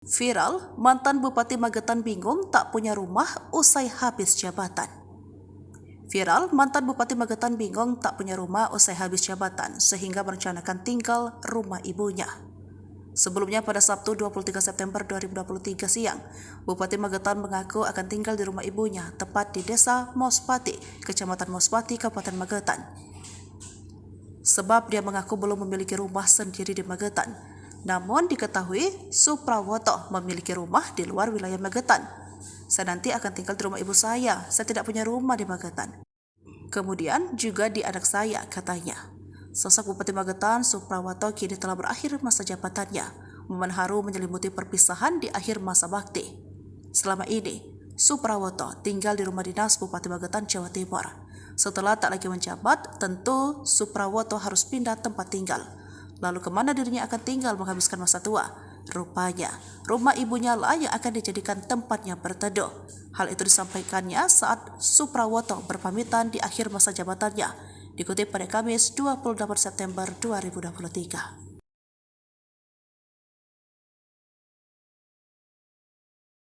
Viral, mantan Bupati Magetan bingung tak punya rumah usai habis jabatan. Viral, mantan Bupati Magetan bingung tak punya rumah usai habis jabatan sehingga merencanakan tinggal rumah ibunya. Sebelumnya pada Sabtu 23 September 2023 siang, Bupati Magetan mengaku akan tinggal di rumah ibunya tepat di Desa Mospati, Kecamatan Mospati, Kabupaten Magetan. Sebab dia mengaku belum memiliki rumah sendiri di Magetan. Namun diketahui Suprawoto memiliki rumah di luar wilayah Magetan. Saya nanti akan tinggal di rumah ibu saya tidak punya rumah di Magetan. Kemudian juga di anak saya, katanya. Sosok Bupati Magetan Suprawoto kini telah berakhir masa jabatannya. Momen haru menyelimuti perpisahan di akhir masa bakti. Selama ini, Suprawoto tinggal di rumah dinas Bupati Magetan, Jawa Timur. Setelah tak lagi menjabat, tentu Suprawoto harus pindah tempat tinggal. Lalu kemana dirinya akan tinggal menghabiskan masa tua? Rupanya, rumah ibunya lah yang akan dijadikan tempatnya berteduh. Hal itu disampaikannya saat Suprawoto berpamitan di akhir masa jabatannya, dikutip pada Kamis 28 September 2023.